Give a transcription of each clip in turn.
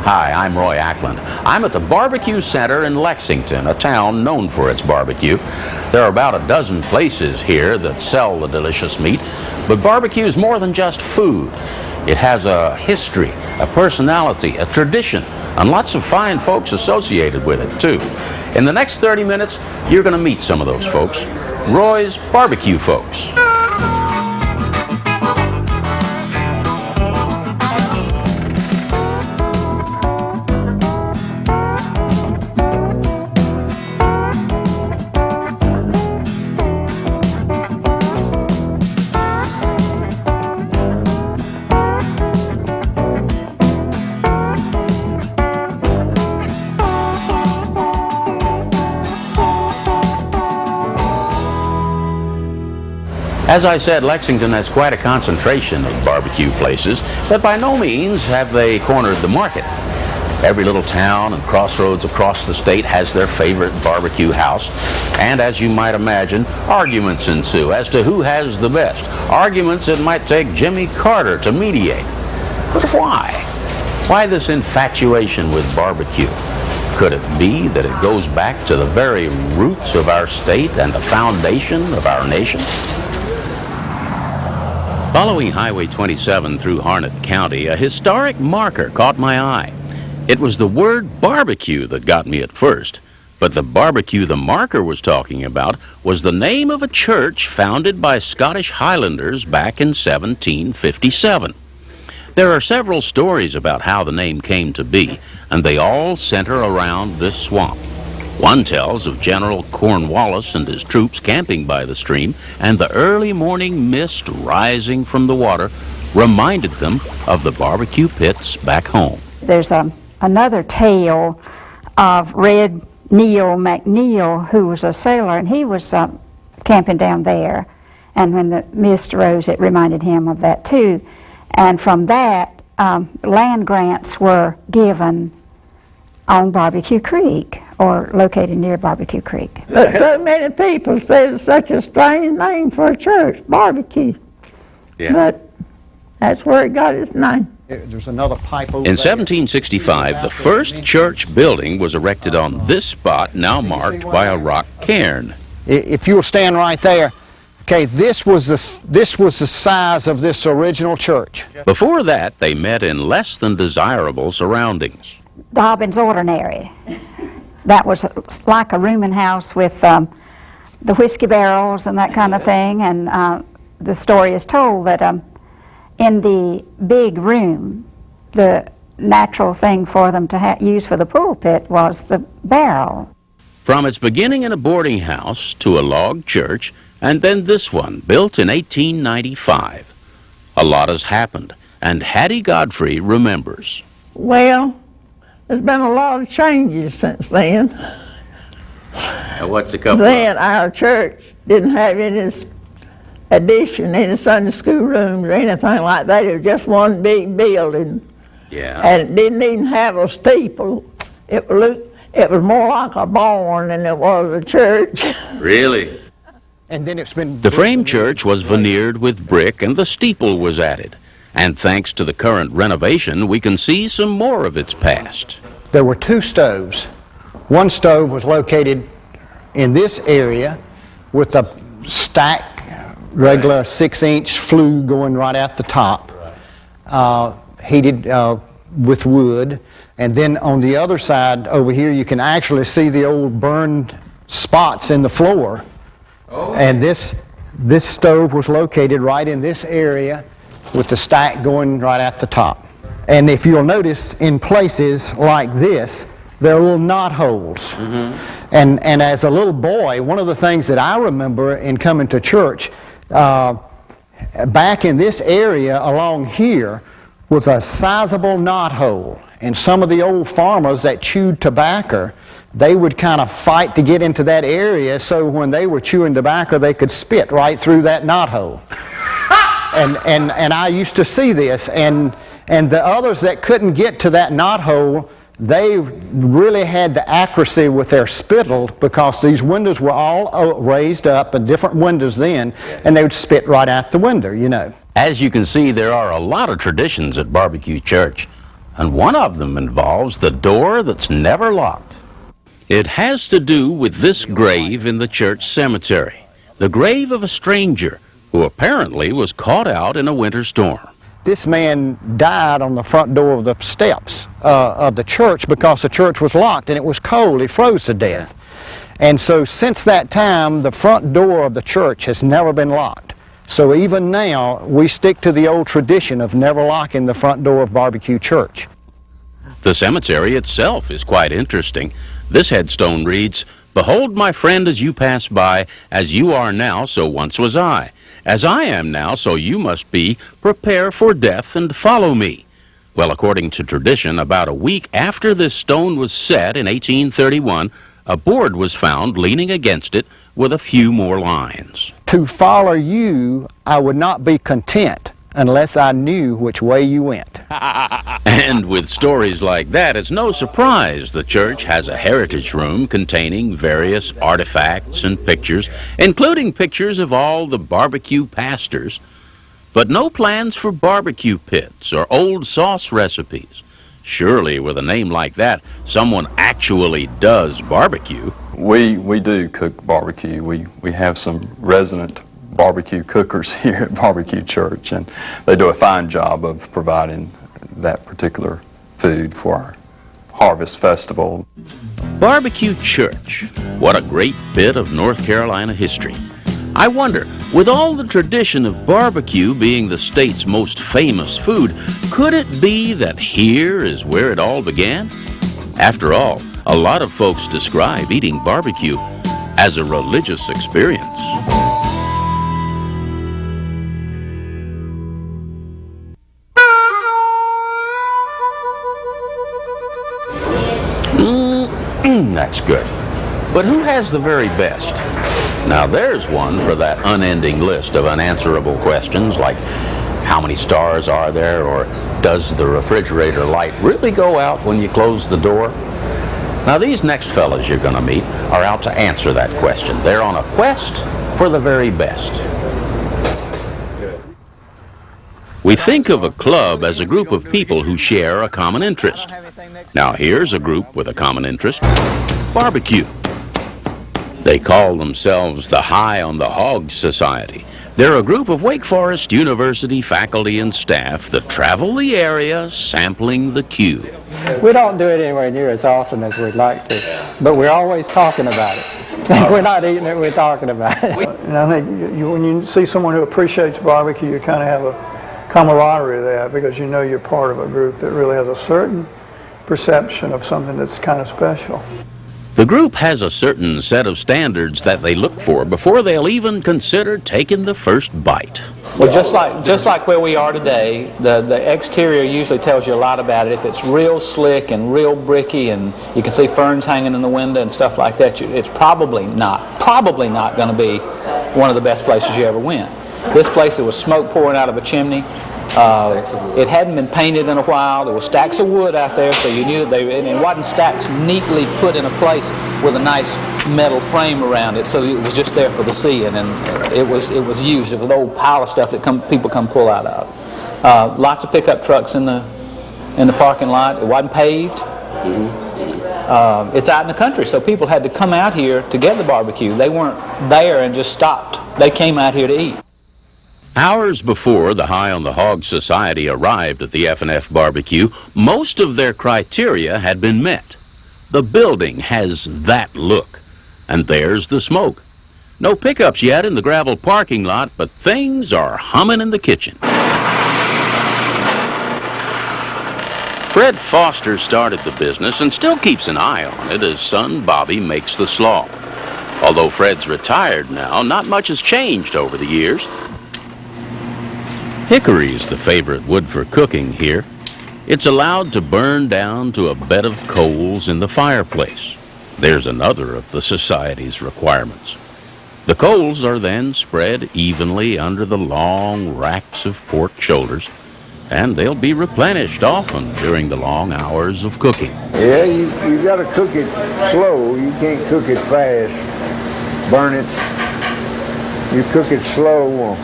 Hi, I'm Roy Ackland. I'm at the Barbecue Center in Lexington, a town known for its barbecue. There are about a dozen places here that sell the delicious meat, but barbecue is more than just food. It has a history, a personality, a tradition, and lots of fine folks associated with it, too. In the next 30 minutes, you're going to meet some of those folks. Roy's barbecue folks. As I said, Lexington has quite a concentration of barbecue places, but by no means have they cornered the market. Every little town and crossroads across the state has their favorite barbecue house, and as you might imagine, arguments ensue as to who has the best. Arguments that might take Jimmy Carter to mediate. But why? Why this infatuation with barbecue? Could it be that it goes back to the very roots of our state and the foundation of our nation? Following Highway 27 through Harnett County, a historic marker caught my eye. It was the word barbecue that got me at first, but the barbecue the marker was talking about was the name of a church founded by Scottish Highlanders back in 1757. There are several stories about how the name came to be, and they all center around this swamp. One tells of General Cornwallis and his troops camping by the stream, and the early morning mist rising from the water reminded them of the barbecue pits back home. There's another tale of Red Neil McNeil, who was a sailor, and he was camping down there, and when the mist rose, it reminded him of that too. And from that, land grants were given on Barbecue Creek, or located near Barbecue Creek. But so many people say it's such a strange name for a church, barbecue. Yeah. But that's where it got its name. There's another pipe over In 1765, the first church building was erected on this spot, now marked by a rock cairn. If you will stand right there, okay, this was the size of this original church. Before that, they met in less than desirable surroundings. Dobbin's Ordinary. That was like a rooming house with the whiskey barrels and that kind of thing, and the story is told that in the big room, the natural thing for them to use for the pulpit was the barrel. From its beginning in a boarding house to a log church, and then this one, built in 1895. A lot has happened, and Hattie Godfrey remembers. Well, there's been a lot of changes since then. What's a couple Then our church didn't have any addition, any Sunday school rooms or anything like that. It was just one big building. Yeah. And it didn't even have a steeple. It was more like a barn than it was a church. Really? And then it's been... The frame church was veneered with brick and the steeple was added. And thanks to the current renovation, we can see some more of its past. There were two stoves. One stove was located in this area with a stacked, regular 6-inch flue going right out the top, heated with wood. And then on the other side over here, you can actually see the old burned spots in the floor. Oh. And this stove was located right in this area with the stack going right at the top. And if you'll notice, in places like this, there are little knot holes. Mm-hmm. And as a little boy, one of the things that I remember in coming to church, back in this area along here was a sizable knot hole. And some of the old farmers that chewed tobacco, they would kind of fight to get into that area, so when they were chewing tobacco, they could spit right through that knot hole. And I used to see this, and the others that couldn't get to that knot hole, they really had the accuracy with their spittle, because these windows were all raised up, and different windows then, and they would spit right out the window, you know. As you can see, there are a lot of traditions at Barbecue Church. and one of them involves the door that's never locked. It has to do with this grave in the church cemetery, the grave of a stranger who apparently was caught out in a winter storm. This man died on the front door of the steps of the church because the church was locked and it was cold. He froze to death. And so since that time, the front door of the church has never been locked. So even now, we stick to the old tradition of never locking the front door of Barbecue Church. The cemetery itself is quite interesting. This headstone reads, "Behold my friend as you pass by, as you are now, so once was I. As I am now, so you must be. Prepare for death and follow me." Well, according to tradition, about a week after this stone was set in 1831, a board was found leaning against it with a few more lines. To follow you, I would not be content unless I knew which way you went. And with stories like that, it's no surprise the church has a heritage room containing various artifacts and pictures, including pictures of all the barbecue pastors, but no plans for barbecue pits or old sauce recipes. Surely, with a name like that, someone actually does barbecue. We do cook barbecue. We have some resident barbecue cookers here at Barbecue Church, and they do a fine job of providing that particular food for our Harvest Festival. Barbecue Church. What a great bit of North Carolina history. I wonder, with all the tradition of barbecue being the state's most famous food, could it be that here is where it all began? After all, a lot of folks describe eating barbecue as a religious experience. That's good. But who has the very best? Now there's one for that unending list of unanswerable questions like how many stars are there, or does the refrigerator light really go out when you close the door? Now these next fellas you're going to meet are out to answer that question. They're on a quest for the very best. We think of a club as a group of people who share a common interest. Now here's a group with a common interest: barbecue. They call themselves the High on the Hog Society. They're a group of Wake Forest University faculty and staff that travel the area sampling the Q. We don't do it anywhere near as often as we'd like to, but we're always talking about it. If we're not eating it, we're talking about it. And I think when you see someone who appreciates barbecue, you kind of have a camaraderie there, because you know you're part of a group that really has a certain perception of something that's kind of special. The group has a certain set of standards that they look for before they'll even consider taking the first bite. Well, just like where we are today, the exterior usually tells you a lot about it. If it's real slick and real bricky, and you can see ferns hanging in the window and stuff like that, it's probably not going to be one of the best places you ever went. This place, there was smoke pouring out of a chimney. It hadn't been painted in a while. There were stacks of wood out there, so you knew that it wasn't stacks neatly put in a place with a nice metal frame around it, so it was just there for the seeing, and it was used. It was an old pile of stuff that people come pull out of. Lots of pickup trucks in the parking lot. It wasn't paved. It's out in the country, so people had to come out here to get the barbecue. They weren't there and just stopped. They came out here to eat. Hours before the High on the Hog Society arrived at the F&F Barbecue, most of their criteria had been met. The building has that look, and there's the smoke. No pickups yet in the gravel parking lot, but things are humming in the kitchen. Fred Foster started the business and still keeps an eye on it as son Bobby makes the slaw. Although Fred's retired now, not much has changed over the years. Hickory is the favorite wood for cooking here. It's allowed to burn down to a bed of coals in the fireplace. There's another of the society's requirements. The coals are then spread evenly under the long racks of pork shoulders, and they'll be replenished often during the long hours of cooking. Yeah, you got to cook it slow. You can't cook it fast. Burn it. You cook it slow,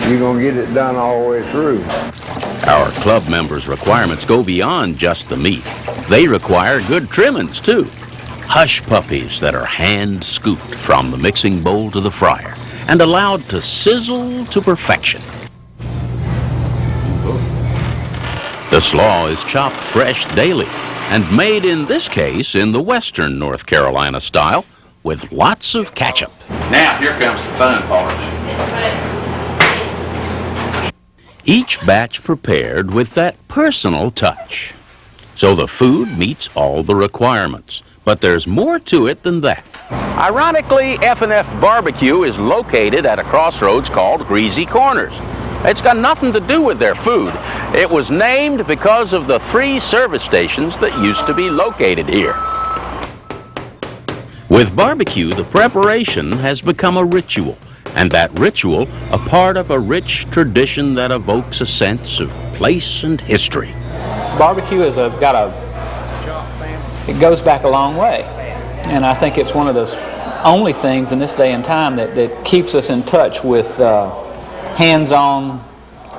you're going to get it done all the way through. Our club members' requirements go beyond just the meat. They require good trimmings, too. Hush puppies that are hand-scooped from the mixing bowl to the fryer and allowed to sizzle to perfection. The slaw is chopped fresh daily and made, in this case, in the western North Carolina style with lots of ketchup. Now, here comes the fun part. Each batch prepared with that personal touch. So the food meets all the requirements. But there's more to it than that. Ironically, F&F Barbecue is located at a crossroads called Greasy Corners. It's got nothing to do with their food. It was named because of the 3 service stations that used to be located here. With barbecue, the preparation has become a ritual, and that ritual a part of a rich tradition that evokes a sense of place and history. Barbecue is it goes back a long way, and I think it's one of those only things in this day and time that keeps us in touch with hands-on,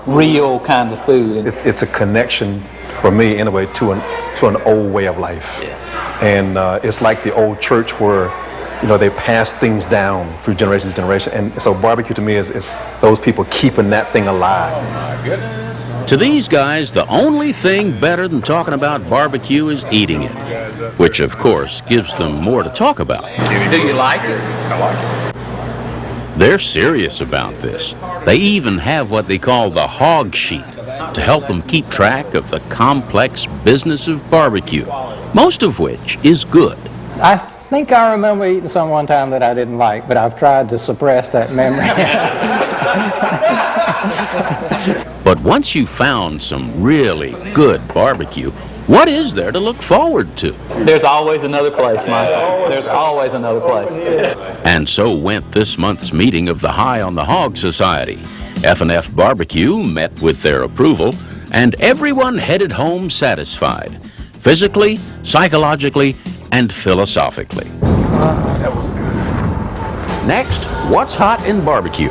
real kinds of food. It's a connection for me, in a way, to an old way of life. Yeah. And it's like the old church where, you know, they pass things down through generation to generation. And so barbecue to me is those people keeping that thing alive. Oh my goodness. To these guys, the only thing better than talking about barbecue is eating it, which of course gives them more to talk about. Do you like it? I like it. They're serious about this. They even have what they call the hog sheet to help them keep track of the complex business of barbecue, most of which is good. I think I remember eating some one time that I didn't like, but I've tried to suppress that memory. But once you've found some really good barbecue, what is there to look forward to? There's always another place, Michael. There's always another place. And so went this month's meeting of the High on the Hog Society. F&F Barbecue met with their approval, and everyone headed home satisfied, physically, psychologically, and philosophically. That was good. Next, what's hot in barbecue?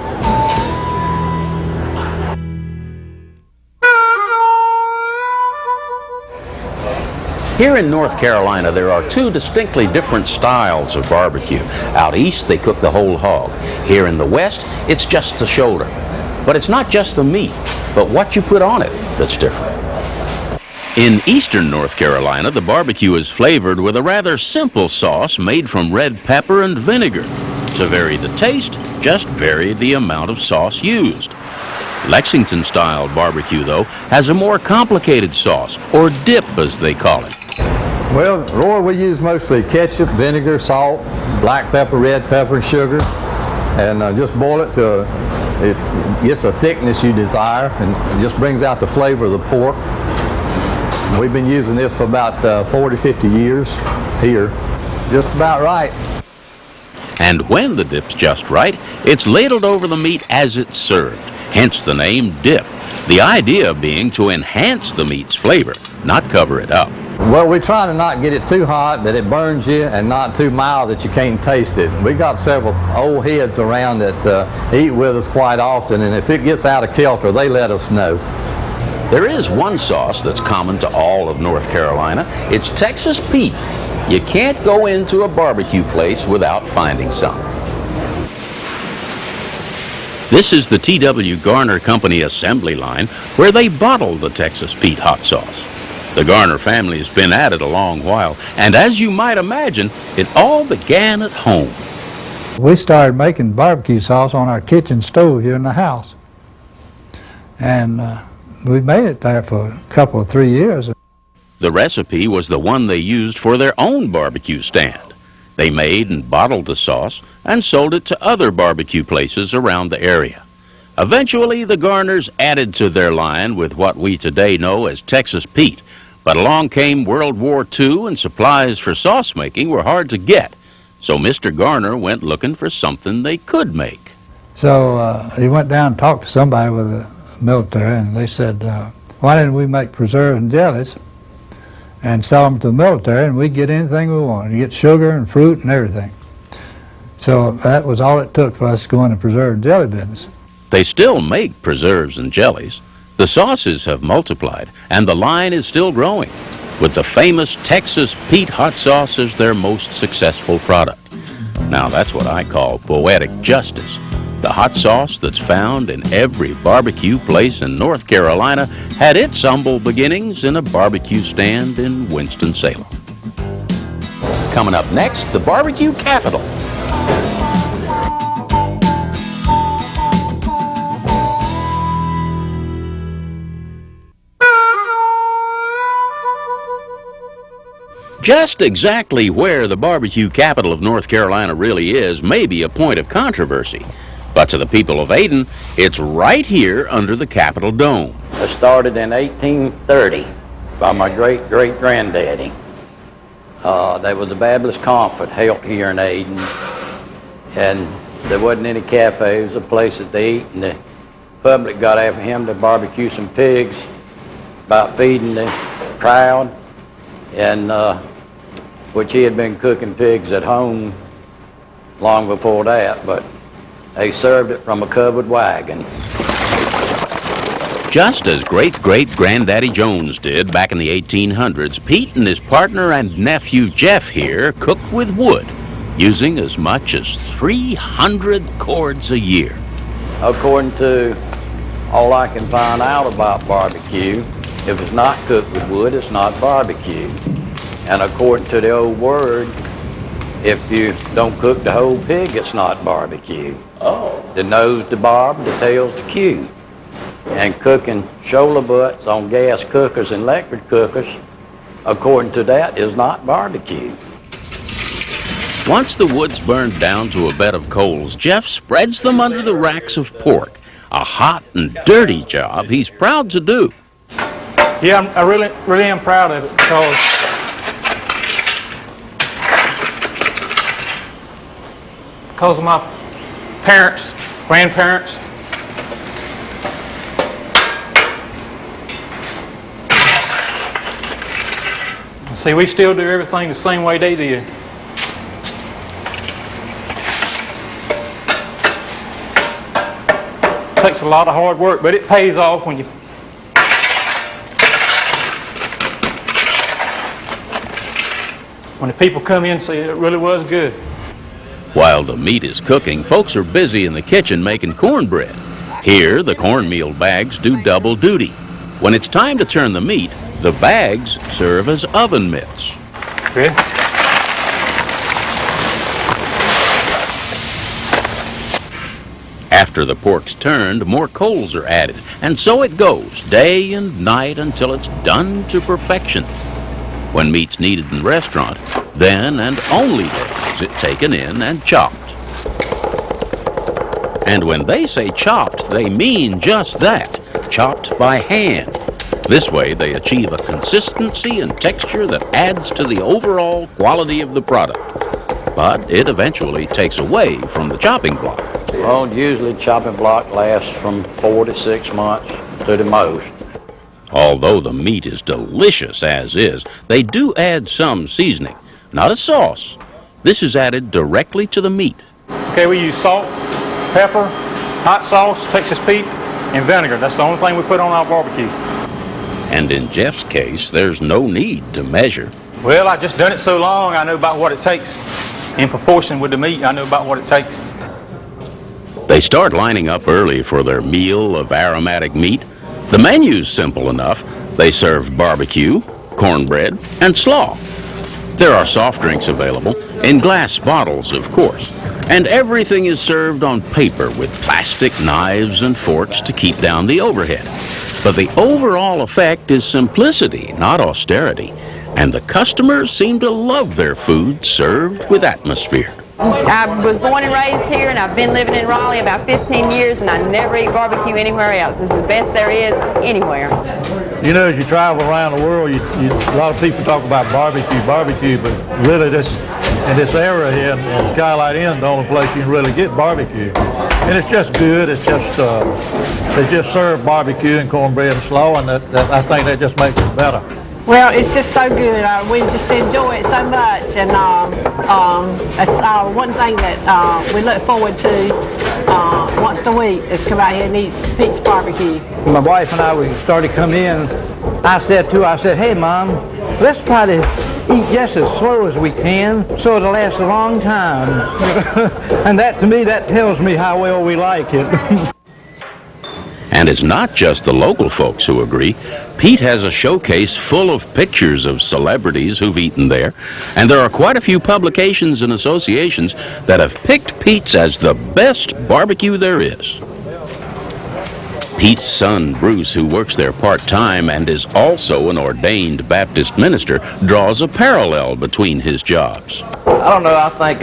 Here in North Carolina, there are 2 distinctly different styles of barbecue. Out east, they cook the whole hog. Here in the west, it's just the shoulder. But it's not just the meat, but what you put on it that's different. In eastern North Carolina, the barbecue is flavored with a rather simple sauce made from red pepper and vinegar. To vary the taste, just vary the amount of sauce used. Lexington-style barbecue, though, has a more complicated sauce, or dip as they call it. Well, Roy, we use mostly ketchup, vinegar, salt, black pepper, red pepper, and sugar, and just boil it to it gets a thickness you desire, and it just brings out the flavor of the pork. We've been using this for about 40, 50 years here. Just about right. And when the dip's just right, it's ladled over the meat as it's served, hence the name dip. The idea being to enhance the meat's flavor, not cover it up. Well, we try to not get it too hot that it burns you, and not too mild that you can't taste it. We got several old heads around that eat with us quite often, and if it gets out of kilter, they let us know. There is one sauce that's common to all of North Carolina. It's Texas Pete. You can't go into a barbecue place without finding some. This is the T.W. Garner Company assembly line, where they bottle the Texas Pete hot sauce. The Garner family has been at it a long while, and as you might imagine, it all began at home. We started making barbecue sauce on our kitchen stove here in the house. And we made it there for a couple of 3 years. The recipe was the one they used for their own barbecue stand. They made and bottled the sauce and sold it to other barbecue places around the area. Eventually, the Garners added to their line with what we today know as Texas Pete. But along came World War II, and supplies for sauce making were hard to get. So Mr. Garner went looking for something they could make. So he went down and talked to somebody with the military, and they said, why didn't we make preserves and jellies and sell them to the military, and we'd get anything we wanted. You get sugar and fruit and everything. So that was all it took for us to go into preserve and jelly business. They still make preserves and jellies. The sauces have multiplied, and the line is still growing, with the famous Texas Pete hot sauce as their most successful product. Now that's what I call poetic justice. The hot sauce that's found in every barbecue place in North Carolina had its humble beginnings in a barbecue stand in Winston-Salem. Coming up next, the barbecue capital. Just exactly where the barbecue capital of North Carolina really is may be a point of controversy. But to the people of Ayden, it's right here under the Capitol Dome. It started in 1830 by my great-great-granddaddy. There was a Baptist conference held here in Ayden, and there wasn't any cafes or places to eat, and the public got after him to barbecue some pigs about feeding the crowd, and which he had been cooking pigs at home long before that, but they served it from a covered wagon. Just as great-great-granddaddy Jones did back in the 1800s, Pete and his partner and nephew Jeff here cooked with wood, using as much as 300 cords a year. According to all I can find out about barbecue, if it's not cooked with wood, it's not barbecue. And according to the old word, if you don't cook the whole pig, it's not barbecue. Oh. The nose to barb, the tail's to cue. And cooking shoulder butts on gas cookers and electric cookers, according to that, is not barbecue. Once the wood's burned down to a bed of coals, Jeff spreads them under the racks of pork, a hot and dirty job he's proud to do. Yeah, I really am proud of it because of my parents, grandparents. See, we still do everything the same way they did. It takes a lot of hard work, but it pays off when the people come in and say it really was good. While the meat is cooking, folks are busy in the kitchen making cornbread. Here, the cornmeal bags do double duty. When it's time to turn the meat, the bags serve as oven mitts. Good. After the pork's turned, more coals are added, and so it goes, day and night until it's done to perfection. When meat's needed in the restaurant, then and only then is it taken in and chopped. And when they say chopped, they mean just that, chopped by hand. This way they achieve a consistency and texture that adds to the overall quality of the product. But it eventually takes away from the chopping block. Well, usually chopping block lasts from 4 to 6 months to the most. Although the meat is delicious as is, they do add some seasoning, not a sauce. This is added directly to the meat. Okay, we use salt, pepper, hot sauce, Texas Pete, and vinegar. That's the only thing we put on our barbecue. And in Jeff's case, there's no need to measure. Well, I've just done it so long, I know about what it takes. In proportion with the meat, I know about what it takes. They start lining up early for their meal of aromatic meat. The menu's simple enough. They serve barbecue, cornbread, and slaw. There are soft drinks available, in glass bottles, of course. And everything is served on paper with plastic knives and forks to keep down the overhead. But the overall effect is simplicity, not austerity. And the customers seem to love their food served with atmosphere. I was born and raised here, and I've been living in Raleigh about 15 years, and I never eat barbecue anywhere else. It's the best there is anywhere. You know, as you travel around the world, a lot of people talk about barbecue, but really in this area here, in Skylight Inn, the only place you can really get barbecue. And it's just good. It's just, they just serve barbecue and cornbread and slaw, and I think that just makes it better. Well, it's just so good. We just enjoy it so much, and that's one thing that we look forward to once a week. Let's come out here and eat Pete's Barbecue. My wife and I, we started coming in. I said, hey, Mom, let's try to eat just as slow as we can so it'll last a long time. And that, to me, that tells me how well we like it. And it's not just the local folks who agree. Pete has a showcase full of pictures of celebrities who've eaten there, and there are quite a few publications and associations that have picked Pete's as the best barbecue there is. Pete's son, Bruce, who works there part-time and is also an ordained Baptist minister, draws a parallel between his jobs. I don't know, I think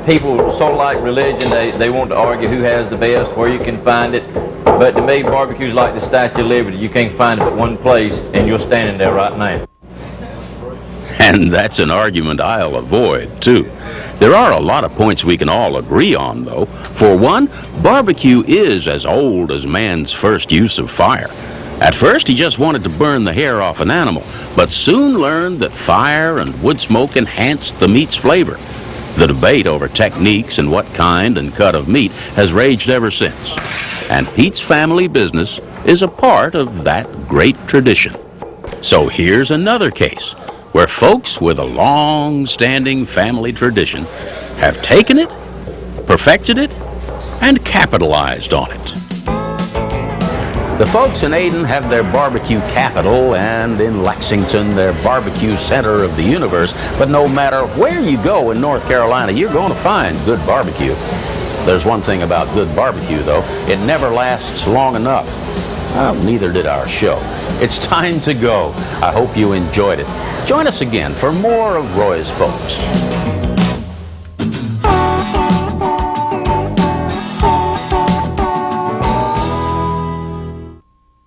people so like religion, they want to argue who has the best, where you can find it. But to me, barbecue's like the Statue of Liberty. You can't find it but one place, and you're standing there right now. And that's an argument I'll avoid, too. There are a lot of points we can all agree on, though. For one, barbecue is as old as man's first use of fire. At first, he just wanted to burn the hair off an animal, but soon learned that fire and wood smoke enhanced the meat's flavor. The debate over techniques and what kind and cut of meat has raged ever since. And Pete's family business is a part of that great tradition. So here's another case where folks with a long-standing family tradition have taken it, perfected it, and capitalized on it. The folks in Ayden have their barbecue capital, and in Lexington, their barbecue center of the universe. But no matter where you go in North Carolina, you're going to find good barbecue. There's one thing about good barbecue, though. It never lasts long enough. Well, neither did our show. It's time to go. I hope you enjoyed it. Join us again for more of Roy's Folks.